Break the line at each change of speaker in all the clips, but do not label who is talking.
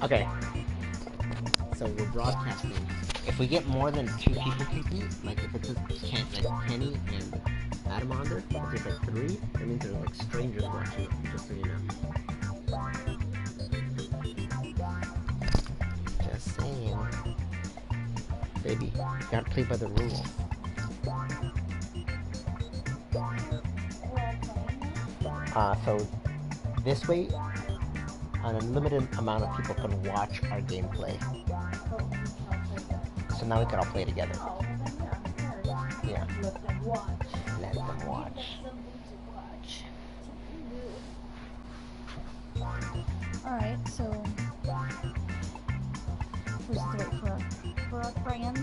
Okay. So we're broadcasting. If we get more than 2 people compete, like if it's like Kenny and Adam on there, if there's like 3, that means there's like strangers watching, just so you know. Just saying. Baby, you gotta play by the rules. So this way, an unlimited amount of people can watch our gameplay. So now we can all play together. Yeah.
Let them watch.
Let them watch.
Alright, so we're just wait for our friends.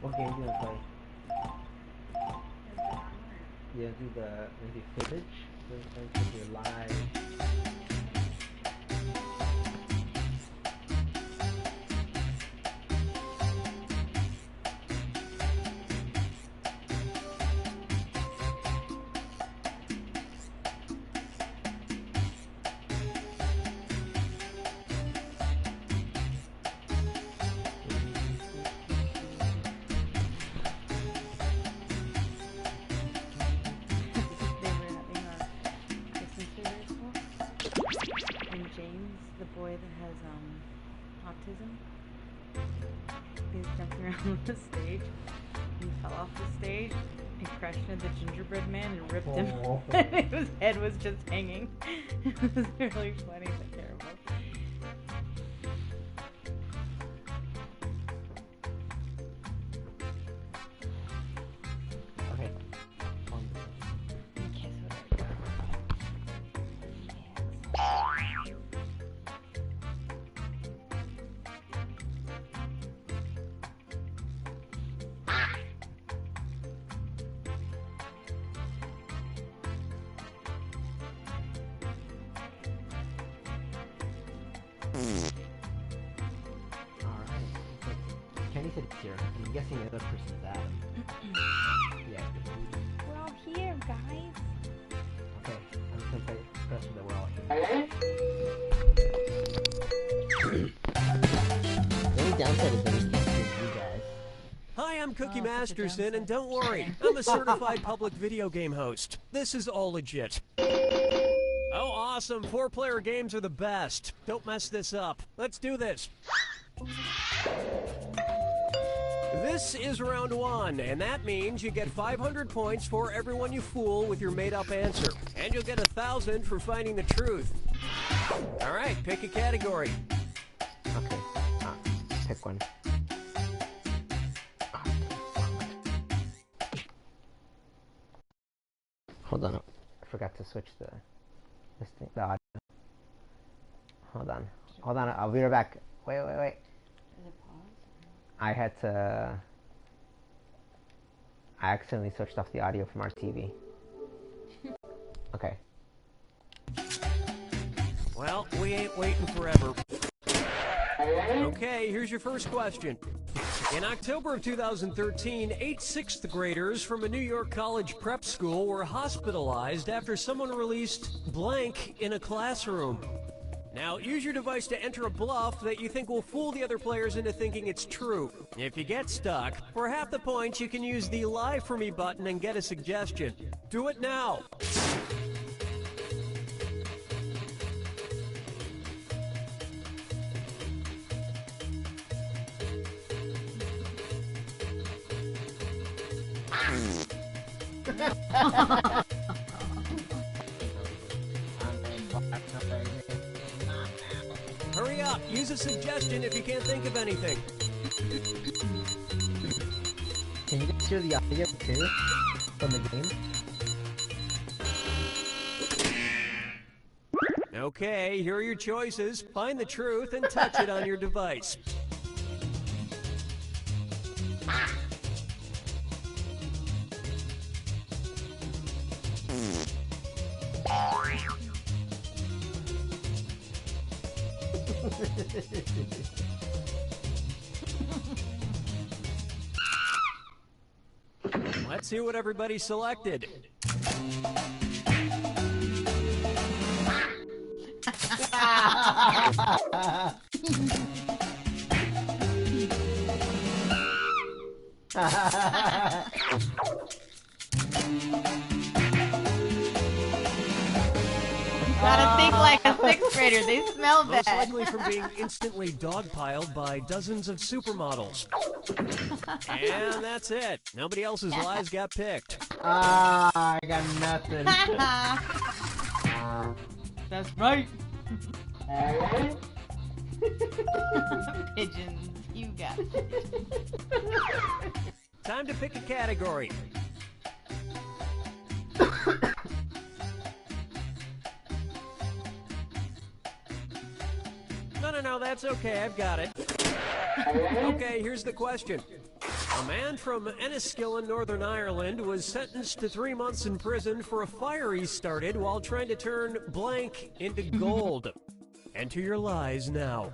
What game do you want to play? Yeah, do the maybe footage. For instance, if you're live.
The boy that has autism, he was jumping around the stage and fell off the stage and crashed into the gingerbread man and ripped him and his head was just hanging. It was really funny but terrible.
Okay. Kenny said it's here. I'm guessing the other person is Adam. Yeah.
We're all here, guys.
since I trusted that we're all here. The only downside is that we can't see you guys.
Hi, I'm Cookie Masterson, and don't worry, I'm a certified public video game host. This is all legit. Oh, awesome. 4-player games are the best. Don't mess this up. Let's do this. This is round 1, and that means you get 500 points for everyone you fool with your made-up answer. And you'll get 1,000 for finding the truth. All right, pick a category.
Okay, pick one. Hold on, I forgot to switch the audio. Hold on, I'll be right back. Wait.
Is it pause?
I accidentally switched off the audio from our TV. Okay.
Well, we ain't waiting forever. Okay, here's your first question. In October of 2013, 8 6th graders from a New York college prep school were hospitalized after someone released blank in a classroom. Now, use your device to enter a bluff that you think will fool the other players into thinking it's true. If you get stuck, for half the points you can use the Lie For Me button and get a suggestion. Do it now! Hurry up! Use a suggestion if you can't think of anything.
Can you guys hear the audio too from the game?
Okay, here are your choices. Find the truth and touch it on your device. Let's see what everybody selected.
Gotta think like a 6th grader. They smell bad.
Most likely from being instantly dogpiled by dozens of supermodels. And that's it. Nobody else's lies got picked.
I got nothing.
That's right. Pigeons. You got pigeons.
Time to pick a category. No, that's okay. I've got it. Okay, here's the question. A man from Enniskillen, Northern Ireland, was sentenced to 3 months in prison for a fire he started while trying to turn blank into gold. Enter your lies now.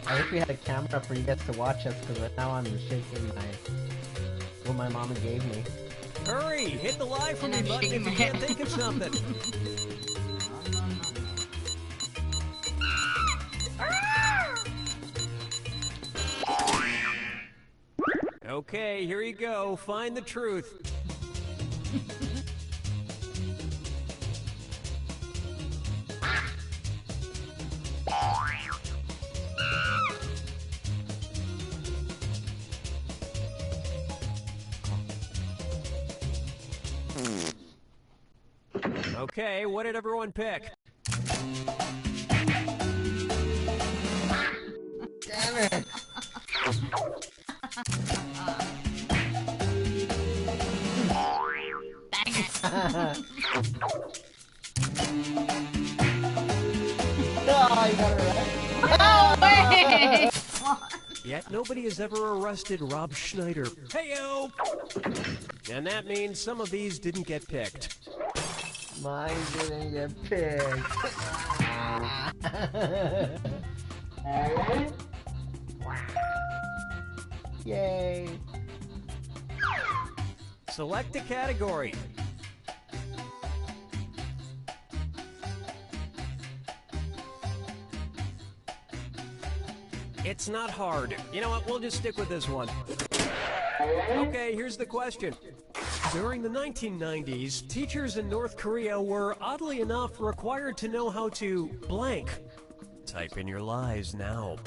I wish we had a camera for you guys to watch us, because right now I'm shaking what my mama gave me.
Hurry! Hit the Lie For Me button if you can't think of something. Okay, here you go. Find the truth. Okay, what did everyone pick?
Damn it! Oh, you got it right.
No way!
Yet nobody has ever arrested Rob Schneider. Heyo! And that means some of these didn't get picked.
Mine didn't get picked. Yay!
Select a category. It's not hard. You know what? We'll just stick with this one. Okay, here's the question. During the 1990s, teachers in North Korea were, oddly enough, required to know how to blank. Type in your lies now.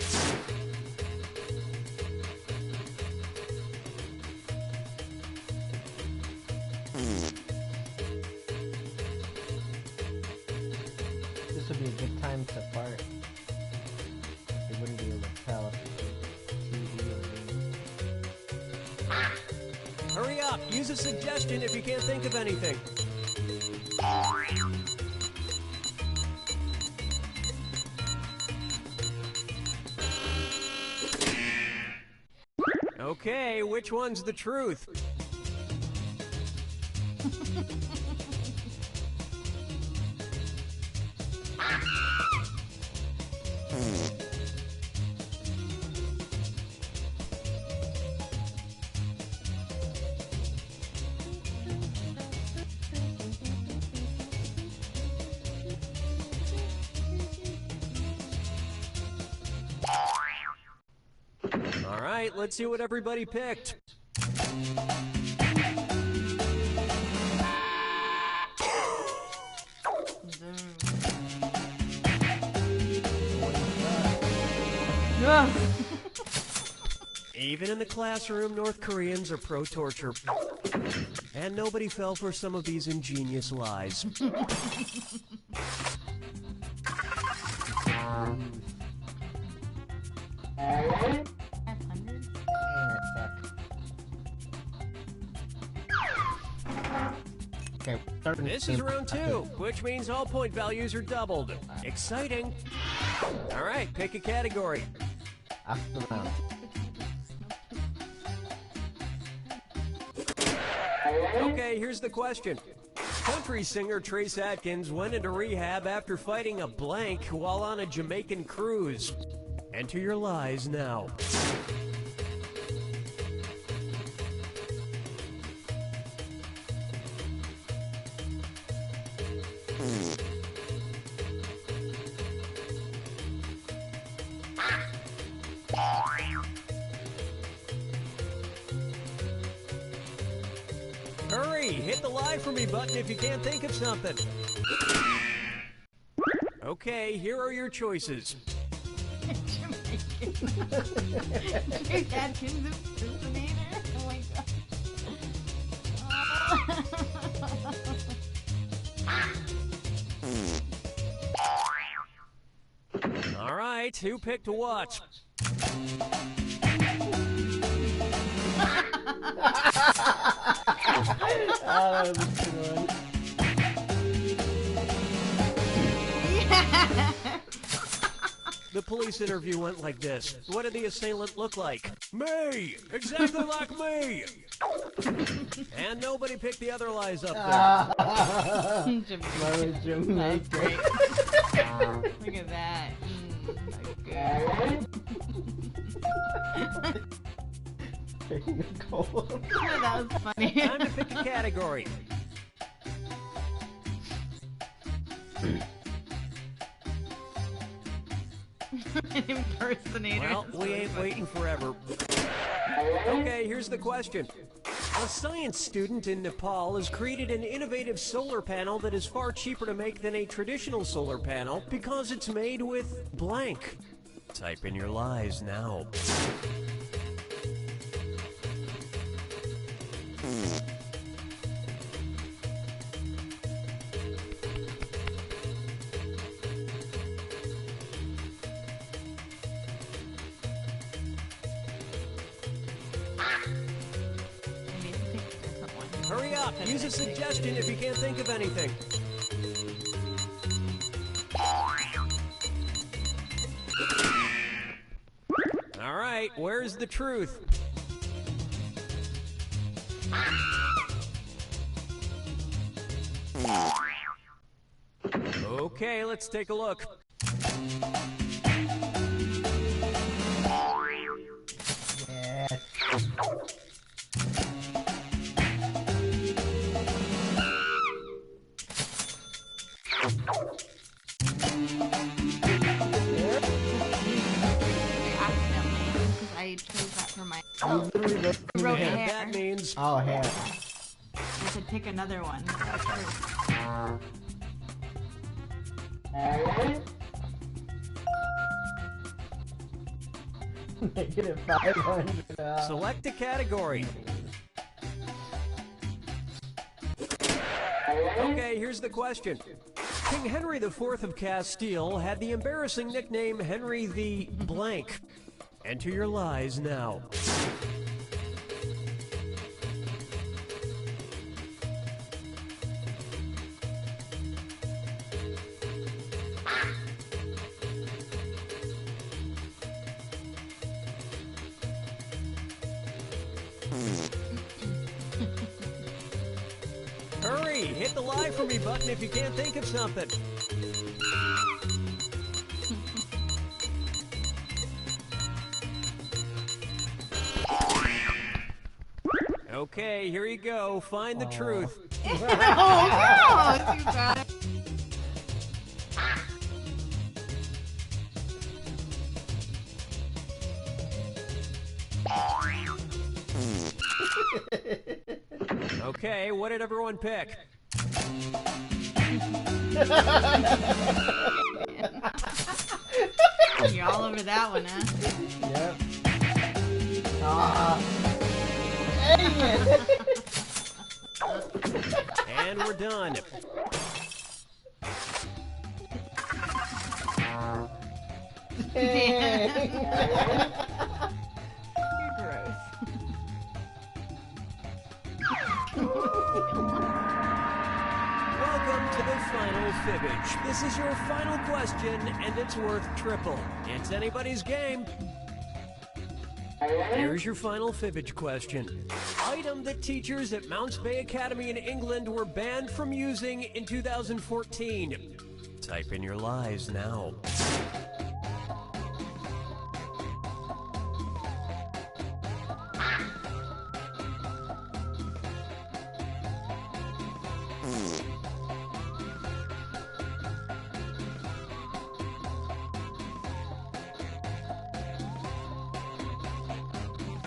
This would be a good time to fart. They wouldn't be able to tell if it's TV or me.
Hurry up! Use a suggestion if you can't think of anything. Okay, which one's the truth? All right, let's see what everybody picked. Even in the classroom, North Koreans are pro-torture. And nobody fell for some of these ingenious lies.
Okay,
This is round 2, which means all point values are doubled. Exciting. All right, pick a category.
After the round.
Okay, here's the question. Country singer Trace Atkins went into rehab after fighting a blank while on a Jamaican cruise. Enter your lies now. Hurry! Hit the lie for me button if you can't think of something. Okay, here are your choices.
Trace Atkins impersonator? Oh my god.
All right, who picked what?
That was a good one.
The police interview went like this. What did the assailant look like? Me! Exactly like me! And nobody picked the other lies up there.
Jamaican.
That's great. Look at that.
Taking a cold.
That was funny.
Time to pick a category.
Impersonator.
Well, we ain't waiting forever. Okay, here's the question. A science student in Nepal has created an innovative solar panel that is far cheaper to make than a traditional solar panel because it's made with blank. Type in your lies now. Hurry up! Use a suggestion if you can't think of anything. All right, where's the truth? Okay, let's take a look.
Yes.
I chose that for my
You
wrote
And
hair.
that means
Oh, hair.
I said pick another one.
Negative 500.
select a category. Okay, here's the question. King Henry IV of Castile had the embarrassing nickname Henry the Blank. Enter your lies now. Hurry, hit the lie for me button if you can't think of something. Okay, here you go. Find the truth.
Oh no! Too bad.
Okay, what did everyone pick?
You're all over that one, huh?
Yep. Ah. Dang it.
And we're done.
Dang.
You're gross.
Welcome to the final fibbage. This is your final question, and it's worth triple. It's anybody's game. Here's your final fibbage question. Item that teachers at Mounts Bay Academy in England were banned from using in 2014. Type in your lies now.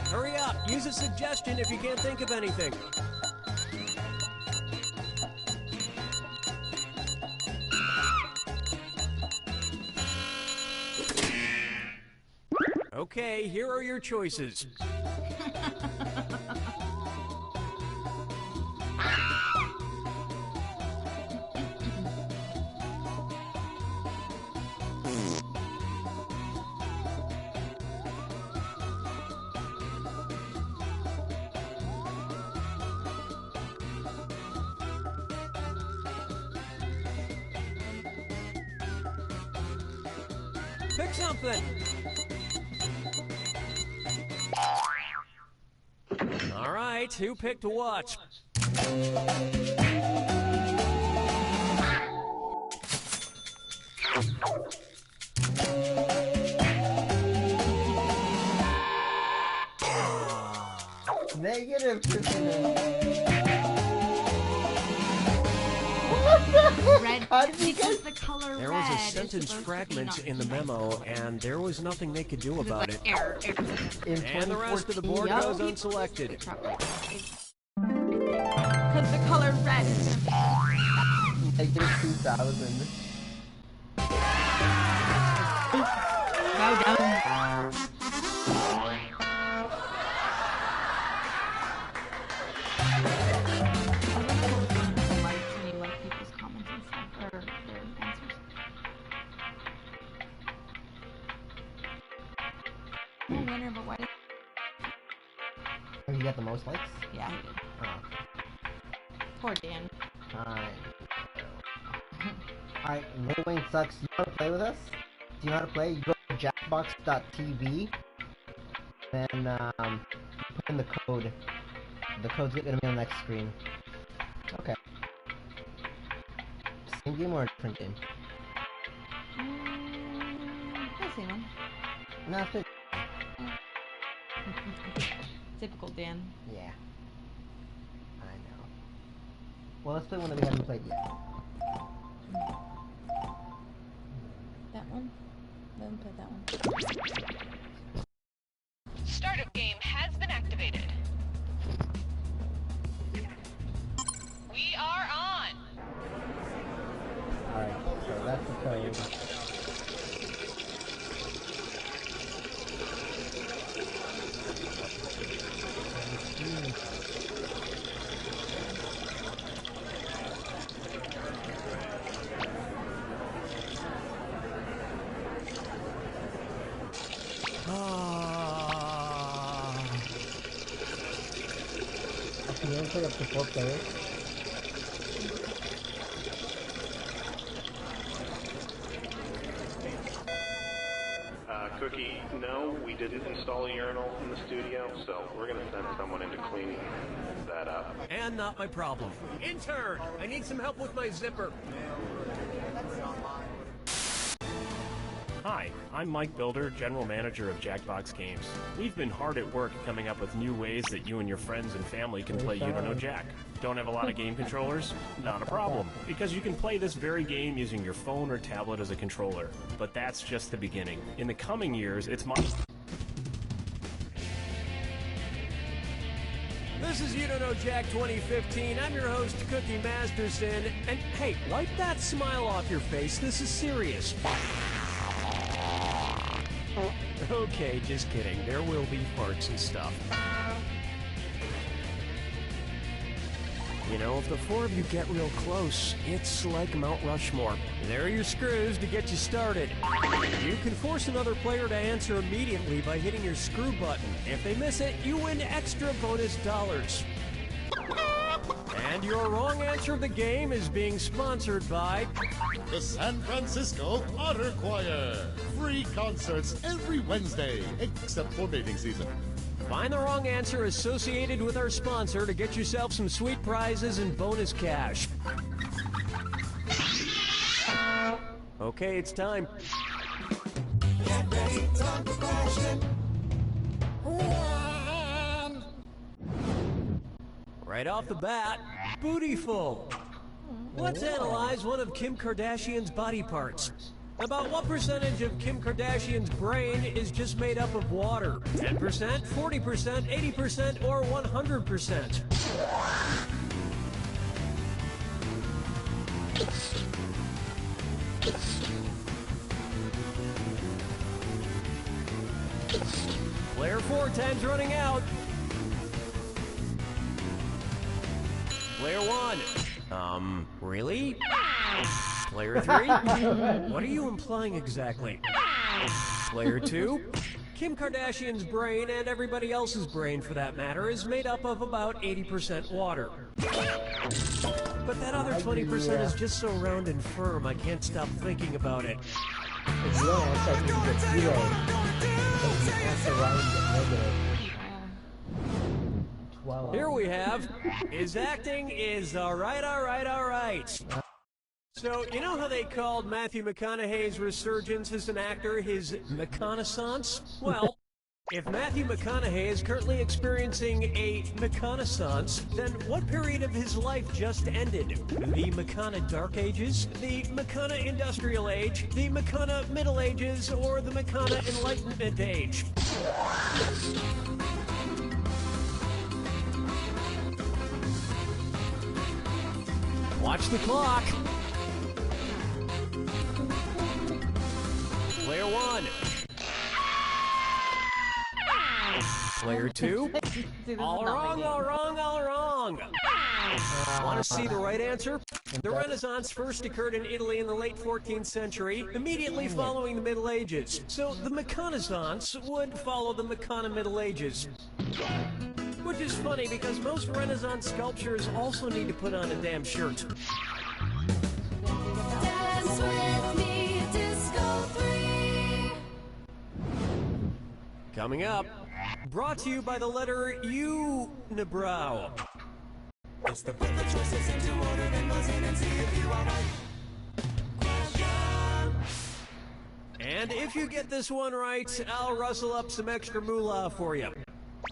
Hurry up! Use a suggestion if you can't think of anything. Okay, here are your choices. Pick something. All right, who picked what?
Negative 59.
Red.
How did you
Because
get?
the color
There
red
was a
is
sentence
supposed to be
fragment
not
in the memo, and there was nothing they could do
It's
about
like
it.
error.
In
And the rest of the
2014,
board
yo?
goes unselected.
Because the color red is
Negative 2,000.
well done. Winner, but why did...
Oh, you got the most likes?
Yeah, he did.
Oh.
Poor Dan.
Alright. Alright, No Wayne Sucks. You wanna play with us? Do you know how to play? You go to jackbox.tv. Then, you put in the code. The code's gonna be on the next screen. Okay. Same game or a different game?
Mm, I think it's the same game.
Nothing.
Typical Dan.
Yeah. I know. Well, let's play one that we haven't played yet.
That one? We haven't played that one.
Startup game has been activated. We are on.
Alright, so that's the code. Can you play up to 4 players?
Cookie, no, we didn't install a urinal in the studio, so we're gonna send someone into cleaning that up.
And not my problem. Intern, I need some help with my zipper.
Hi, I'm Mike Builder, General Manager of Jackbox Games. We've been hard at work coming up with new ways that you and your friends and family can play You Don't Know Jack. Don't have a lot of game controllers? Not a problem, because you can play this very game using your phone or tablet as a controller. But that's just the beginning. In the coming years, it's my...
This is You Don't Know Jack 2015. I'm your host, Cookie Masterson. And hey, wipe that smile off your face. This is serious. Okay, just kidding. There will be farts and stuff. You know, if the four of you get real close, it's like Mount Rushmore. There are your screws to get you started. You can force another player to answer immediately by hitting your screw button. If they miss it, you win extra bonus dollars. And your wrong answer of the game is being sponsored by
the San Francisco Otter Choir. Free concerts every Wednesday, except for mating season.
Find the wrong answer associated with our sponsor to get yourself some sweet prizes and bonus cash. Okay, it's time.
Get ready, time for question. 1.
Right off the bat, bootyful. Let's analyze one of Kim Kardashian's body parts. About what percentage of Kim Kardashian's brain is just made up of water? 10%, 40%, 80%, or 100%? Player 4, time's running out. Player 1. Really? Player 3? What are you implying exactly? Player 2? Kim Kardashian's brain, and everybody else's brain for that matter, is made up of about 80% water. But that other 20% is just so round and firm, I can't stop thinking about it.
If you don't answer, you get 0. If you answer right, you get negative. 12.
Here we have, his acting is alright. So, you know how they called Matthew McConaughey's resurgence as an actor his McConaissance? Well, if Matthew McConaughey is currently experiencing a McConaissance, then what period of his life just ended? The McCona Dark Ages? The McCona Industrial Age? The McCona Middle Ages? Or the McCona Enlightenment Age? Watch the clock. Player 1. Player 2. All wrong. Want to see the right answer? The Renaissance first occurred in Italy in the late 14th century, immediately following the Middle Ages. So the McConaissance would follow the McCona Middle Ages. Which is funny because most Renaissance sculptures also need to put on a damn shirt.
Dance with me, Disco 3.
Coming up, brought to you by the letter Unibrow.
It's the put the choices into order, then buzz in and see if you are right. Question.
And if you get this one right, I'll rustle up some extra moolah for you.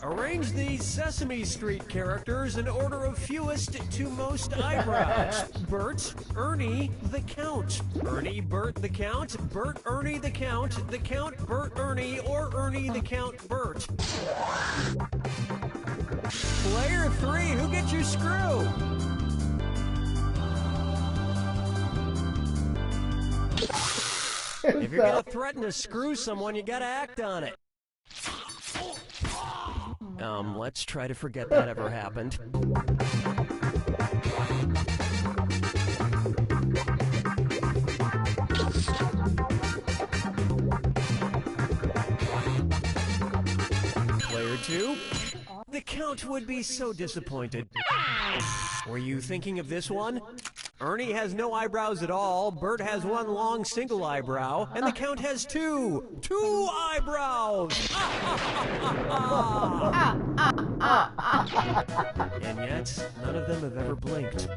Arrange these Sesame Street characters in order of fewest to most eyebrows. Bert, Ernie, the Count. Ernie, Bert, the Count. Bert, Ernie, the Count. The Count, Bert, Ernie, or Ernie, the Count, Bert. Player 3, who gets your screw? If you're gonna threaten to screw someone, you gotta act on it. Let's try to forget that ever happened. Player 2, the Count would be so disappointed. Were you thinking of this one? Ernie has no eyebrows at all, Bert has one long single eyebrow, and the Count has two eyebrows! And yet, none of them have ever blinked.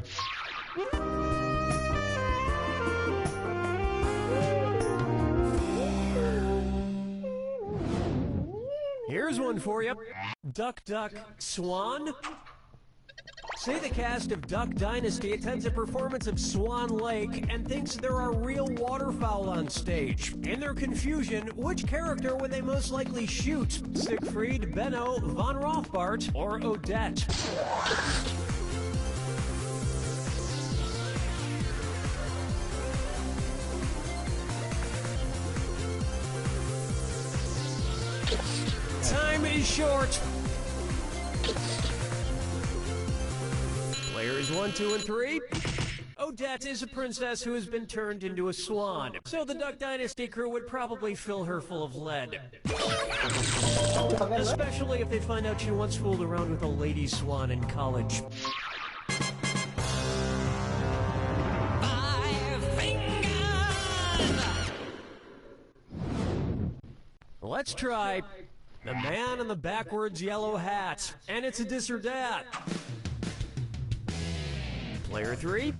Here's one for you. Duck, Duck, Swan? Say the cast of Duck Dynasty attends a performance of Swan Lake and thinks there are real waterfowl on stage. In their confusion, which character would they most likely shoot? Siegfried, Benno, Von Rothbart, or Odette? Time is short. Players 1, 2, and 3. Odette is a princess who has been turned into a swan, so the Duck Dynasty crew would probably fill her full of lead. Especially if they find out she once fooled around with a lady swan in college. 5 fingers! Let's try the man in the backwards yellow hat, and it's a dis or dat. Player 3,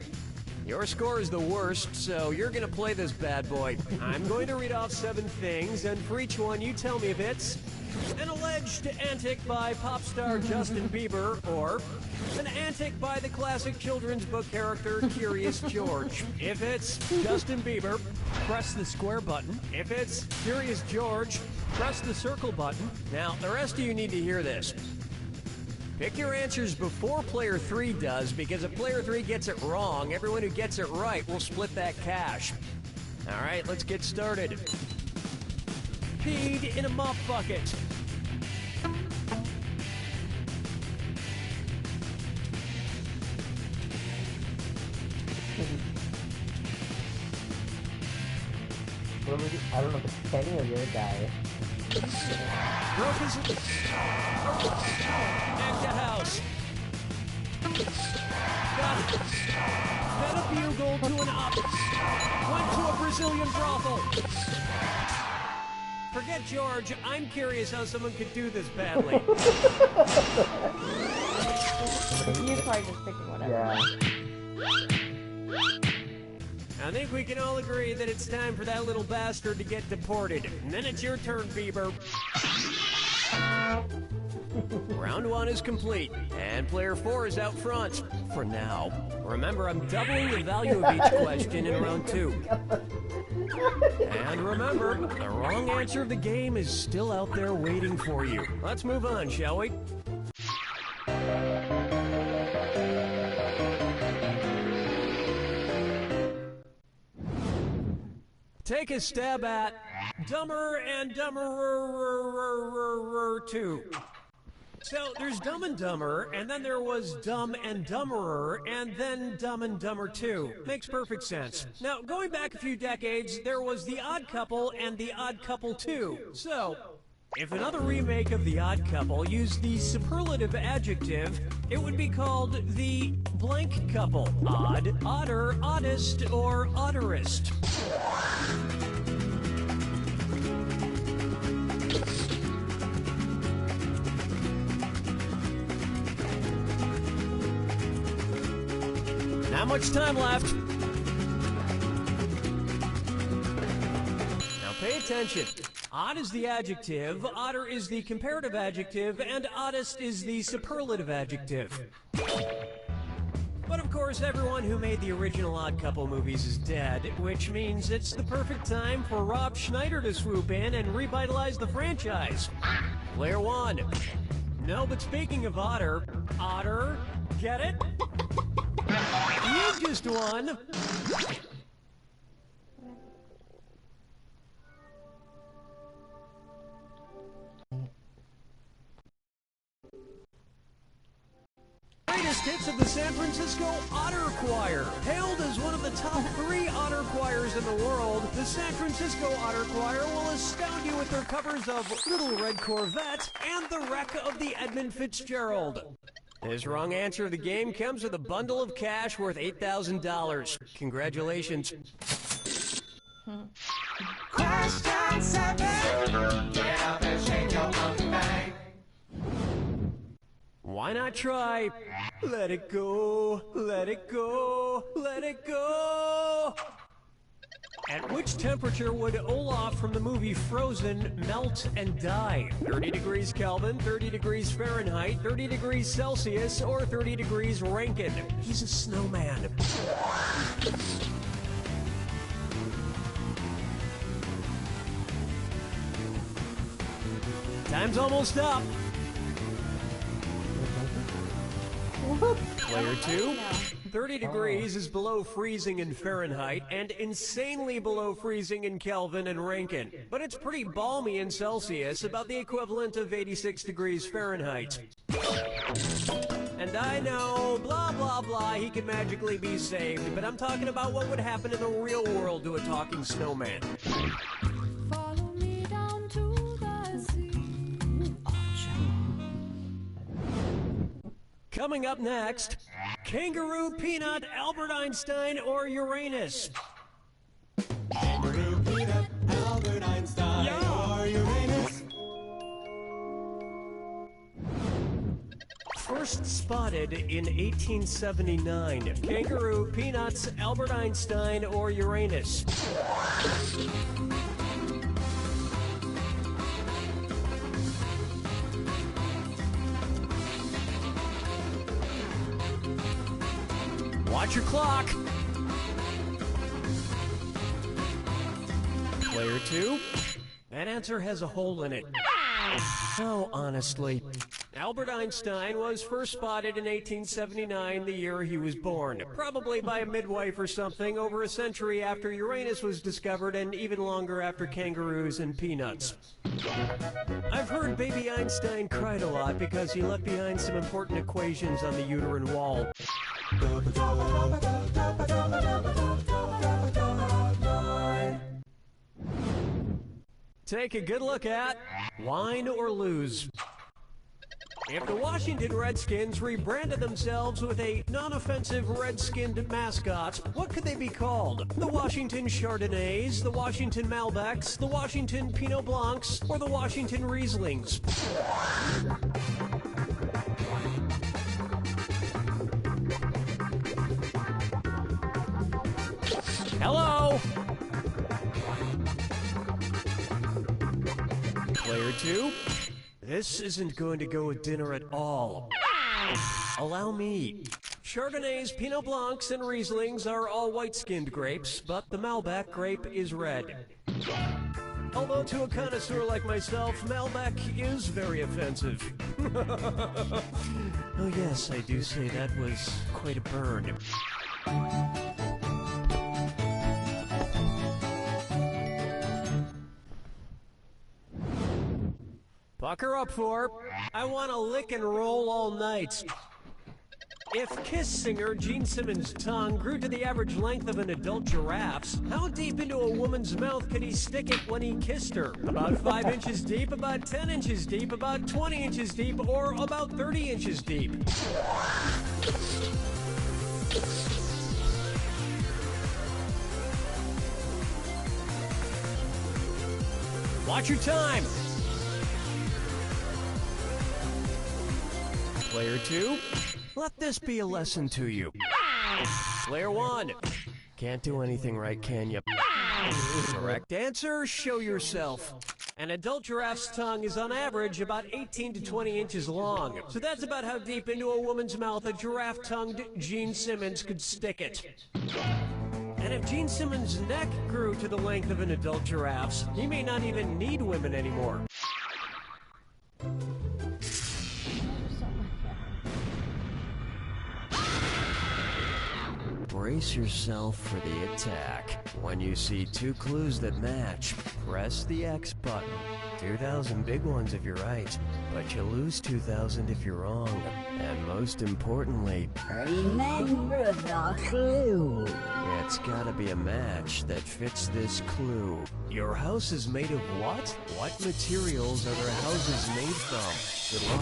your score is the worst, so you're gonna play this bad boy. I'm going to read off 7 things, and for each one you tell me if it's an alleged antic by pop star Justin Bieber, or an antic by the classic children's book character Curious George. If it's Justin Bieber, press the square button. If it's Curious George, press the circle button. Now, the rest of you need to hear this. Pick your answers before player 3 does, because if player 3 gets it wrong, everyone who gets it right will split that cash. All right, let's get started. Peed in a mop bucket.
I don't know if it's Kenny or your guy.
Broke his... At the house. Got it. Fed a bugle to an op. Went to a Brazilian brothel. Forget George. I'm curious how someone could do this badly.
You're probably just picking whatever.
Yeah.
I think we can all agree that it's time for that little bastard to get deported. And then it's your turn, Bieber. Round 1 is complete, and player 4 is out front. For now. Remember, I'm doubling the value of each question in round 2. And remember, the wrong answer of the game is still out there waiting for you. Let's move on, shall we? Take a stab at Dumber and Dumberer 2. So there's Dumb and Dumber, and then there was Dumb and Dumberer, and then Dumb and Dumber 2. Makes perfect sense. Now, going back a few decades, there was The Odd Couple and The Odd Couple 2. So, if another remake of The Odd Couple used the superlative adjective, it would be called The Blank Couple. Odd, odder, oddest, or odderest. Not much time left. Now Pay attention. Odd is the adjective, odder is the comparative adjective, and oddest is the superlative adjective. But of course, everyone who made the original Odd Couple movies is dead, which means it's the perfect time for Rob Schneider to swoop in and revitalize the franchise. Player one. No, but speaking of otter, get it? You just won. Greatest hits of the San Francisco Otter Choir. Hailed as one of the top 3 otter choirs in the world, the San Francisco Otter Choir will astound you with their covers of Little Red Corvette and The Wreck of the Edmund Fitzgerald. His wrong answer of the game comes with a bundle of cash worth $8,000. Congratulations.
Question 7. Get up and shake your monkey bag.
Why not try? Let it go, let it go, let it go. At which temperature would Olaf from the movie Frozen melt and die? 30 degrees Kelvin, 30 degrees Fahrenheit, 30 degrees Celsius, or 30 degrees Rankine? He's a snowman. Time's almost up. Player 2. 30 degrees is below freezing in Fahrenheit and insanely below freezing in Kelvin and Rankine. But it's pretty balmy in Celsius, about the equivalent of 86 degrees Fahrenheit. And I know, blah blah blah, he can magically be saved, but I'm talking about what would happen in the real world to a talking snowman.
Follow me down to the sea.
Coming up next, Kangaroo, Peanut, Albert Einstein, or Uranus?
Kangaroo, Peanut, Albert Einstein, or Uranus.
First spotted in 1879. Kangaroo, Peanuts, Albert Einstein, or Uranus? Watch your clock. Player 2. That answer has a hole in it. Oh, honestly. Albert Einstein was first spotted in 1879, the year he was born. Probably by a midwife or something, over a century after Uranus was discovered and even longer after kangaroos and peanuts. I've heard baby Einstein cried a lot because he left behind some important equations on the uterine wall. Take a good look at wine or lose. If the Washington Redskins rebranded themselves with a non-offensive red-skinned mascot, what could they be called? The Washington Chardonnays, the Washington Malbecs, the Washington Pinot Blancs, or the Washington Rieslings? Hello? Player 2? This isn't going to go with dinner at all. Allow me. Chardonnays, Pinot Blancs, and Rieslings are all white-skinned grapes, but the Malbec grape is red. Although to a connoisseur like myself, Malbec is very offensive. Oh yes, I do say that was quite a burn. Pucker up for, I want to lick and roll all night. If Kiss singer Gene Simmons' tongue grew to the average length of an adult giraffe's, how deep into a woman's mouth could he stick it when he kissed her? About 5 inches deep, about 10 inches deep, about 20 inches deep, or about 30 inches deep? Watch your time. Player 2, let this be a lesson to you. Player 1, can't do anything right, can you? Correct answer, show yourself. An adult giraffe's tongue is on average about 18 to 20 inches long. So that's about how deep into a woman's mouth a giraffe-tongued Gene Simmons could stick it. And if Gene Simmons' neck grew to the length of an adult giraffe's, he may not even need women anymore. Brace yourself for the attack. When you see two clues that match, press the X button. 2,000 big ones if you're right, but you lose 2,000 if you're wrong. And most importantly, remember the clue. It's gotta be a match that fits this clue. Your house is made of what? What materials are their houses made from? Good luck.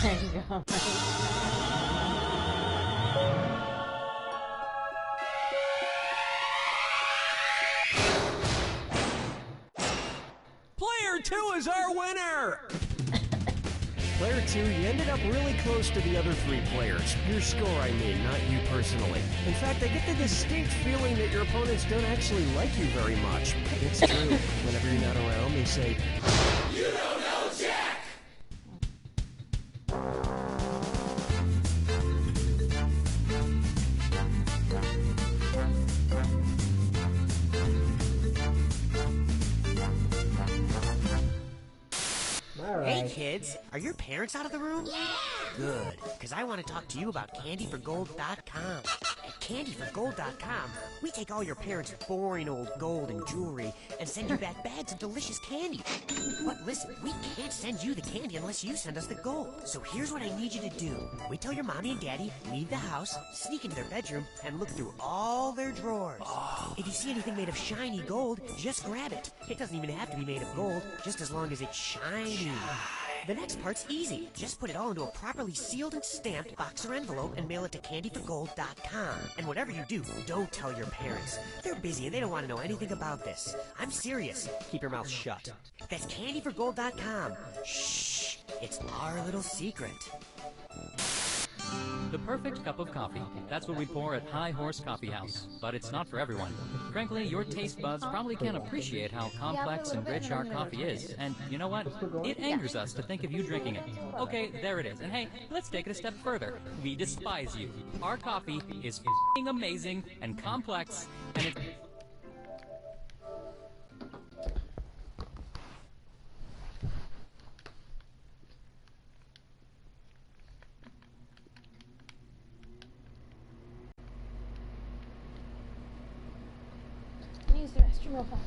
There you go.
Player 2 is our winner! Player 2, you ended up really close to the other three players. Your score, I mean, not you personally. In fact, I get the distinct feeling that your opponents don't actually like you very much. It's true. Whenever you're not around, they say, "You don't know Jack!"
Hey kids, are your parents out of the room? Yeah! Good, because I want to talk to you about candyforgold.com. At candyforgold.com, we take all your parents' boring old gold and jewelry and send you back bags of delicious candy. But listen, we can't send you the candy unless you send us the gold. So here's what I need you to do. Wait till your mommy and daddy leave the house, sneak into their bedroom, and look through all their drawers. If you see anything made of shiny gold, just grab it. It doesn't even have to be made of gold, just as long as it's shiny. The next part's easy. Just put it all into a properly sealed and stamped box or envelope and mail it to candyforgold.com. And whatever you do, don't tell your parents. They're busy and they don't want to know anything about this. I'm serious. Keep your mouth shut. That's candyforgold.com. Shh. It's our little secret.
The perfect cup of coffee. That's what we pour at High Horse Coffee House. But it's not for everyone. Frankly, your taste buds probably can't appreciate how complex and rich our coffee is. And you know what? It angers us to think of you drinking it. Okay, there it is. And hey, let's take it a step further. We despise you. Our coffee is f***ing amazing and complex, and it's...
Use the restroom real fast.